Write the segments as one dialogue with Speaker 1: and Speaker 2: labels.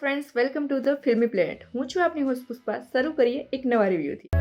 Speaker 1: Friends, welcome to the ફિલ્મી planet. હું છું આપની હોસ્ટ પુષ્પા. શરૂ કરીએ એક નવા રિવ્યૂથી.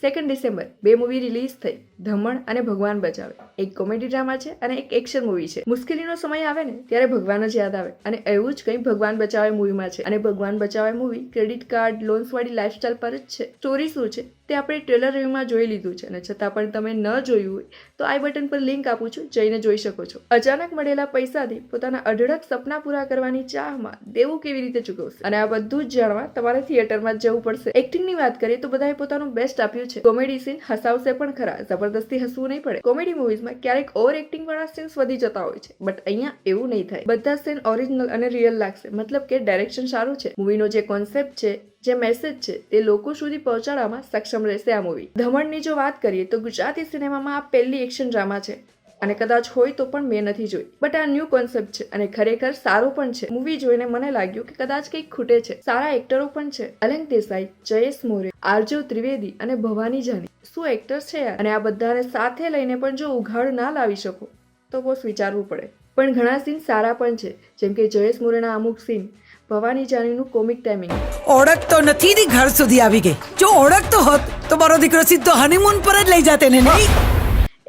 Speaker 1: 2 ડિસેમ્બર બે મૂવી રિલીઝ થઈ. ધમણ અને ભગવાન બચાવે. એક કોમેડી ડ્રામા છે અને એક એક્શન મૂવી છે. મુશ્કેલીનો સમય આવે ને ત્યારે ભગવાન જ યાદ આવે અને એવું જ કંઈ ભગવાન બચાવે મૂવીમાં છે. અને ભગવાન બચાવે મૂવી ક્રેડિટ કાર્ડ લોન્સ વાળી લાઇફસ્ટાઇલ પર જ છે. સ્ટોરી શું છે તે આપણે ટ્રેલર રિવ્યુમાં જોઈ લીધું છે અને છતાં પણ તમે ન જોયું હોય તો આઈ બટન પર લિંક આપું છું, જઈને જોઈ શકો છો. અચાનક મળેલા પૈસાથી પોતાના અઢળક સપના પૂરા કરવાની ચાહમાં દેવું કેવી રીતે ચૂકવશે અને આ બધું જ જાણવા તમારે થિયેટરમાં જ જવું પડશે. એક્ટિંગની વાત કરીએ તો બધાએ પોતાનું બેસ્ટ આપ્યું છે. કોમેડી સીન હસાવશે પણ ખરા, જબરદસ્તી હસવું નહીં પડે. કોમેડી મૂવીઝમાં ક્યારેક ઓવર એક્ટિંગ વાળા સીન્સ વધી જતા હોય છે, બટ અહીંયા એવું નહીં થાય. બધા સીન ઓરિજિનલ અને રિયલ લાગશે. મતલબ કે ડાયરેક્શન સારું છે. મૂવીનો જે કોન્સેપ્ટ છે, જે મેસેજ છે તે લોકો સુધી પહોંચાડવામાં સક્ષમ રહેશે આ મૂવી. ધમણની જો વાત કરીએ તો ગુજરાતી સિનેમામાં આ પહેલી એક્શન ડ્રામા છે અને કદાચ હોય તો પણ મેં નથી જોઈ. બટ આ ન્યૂ કોન્સેપ્ટ છે અને ખરેખર સારું પણ છે. મૂવી જોઈને મને લાગ્યું કે કદાચ કંઈક ખૂટે છે. સારા એક્ટરો પણ છે. અલંક દેસાઈ, જયેશ મોરે, આરજવ ત્રિવેદી અને ભવાની જાની. શું એક્ટર્સ છે યાર. અને આ બધાને સાથે લઈને પણ જો ઉઘાડ ના લાવી શકો તો બસ વિચારવું પડે. પણ ઘણા સીન સારા પણ છે, જેમ કે જયેશ મોરેના અમુક સીન, ભવાની જાનીનું કોમિક ટાઈમિંગ.
Speaker 2: ઓળખ તો નથી ને ઘર સુધી આવી ગઈ. જો ઓળખ તો હોત તો મારો દીકરો સીધો હનીમૂન પર જ લઈ જાતે ને નહીં.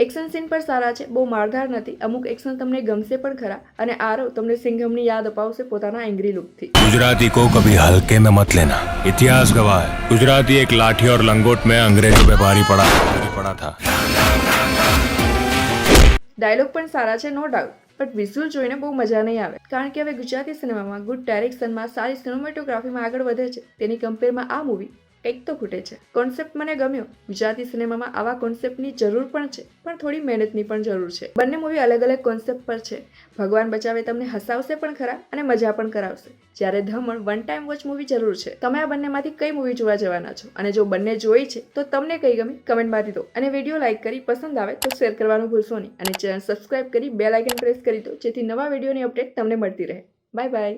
Speaker 1: એક્શન સીન પર સારા છે, બહુ મારધાર નથી. અમુક એક્શન તમને ગમશે પણ ખરા અને આરવ તમને સિંઘમની યાદ અપાવશે પોતાના એંગ્રી લુકથી.
Speaker 3: गुजराती को कभी हल्के में मत लेना. इतिहास गवाह है, गुजराती एक लाठी और लंगोट में अंग्रेजों पे भारी पड़ा था.
Speaker 1: ડાયલોગ પણ સારા છે, નો ડાઉટ, બટ વિઝ્યુઅલ જોઈને બહુ મજા નહીં આવે. કારણ કે હવે ગુજરાતી સિનેમામાં ગુડ ડાયરેક્શનમાં સારી સિનેમેટોગ્રાફીમાં આગળ વધે છે. તેની કમ્પેરમાં આ મૂવી કંઈક તો ખૂટે છે. કોન્સેપ્ટ મને ગમ્યો. ગુજરાતી સિનેમામાં આવા કોન્સેપ્ટની જરૂર પણ છે, પણ થોડી મહેનતની પણ જરૂર છે. બંને મૂવી અલગ અલગ કોન્સેપ્ટ પર છે. ભગવાન બચાવે તમને હસાવશે પણ ખરા અને મજા પણ કરાવશે, જ્યારે ધમણ વન ટાઈમ વોચ મૂવી જરૂર છે. તમે આ બંનેમાંથી કઈ મૂવી જોવા જવાના છો અને જો બંને જોઈ છે તો તમને કઈ ગમી કમેન્ટમાં આપી દો. અને વિડીયો લાઈક કરી પસંદ આવે તો શેર કરવાનું ભૂલશો નહીં અને ચેનલ સબસ્ક્રાઇબ કરી બેલ આઇકન પ્રેસ કરી દો, જેથી નવા વિડીયોની અપડેટ તમને મળતી રહે. Bye bye.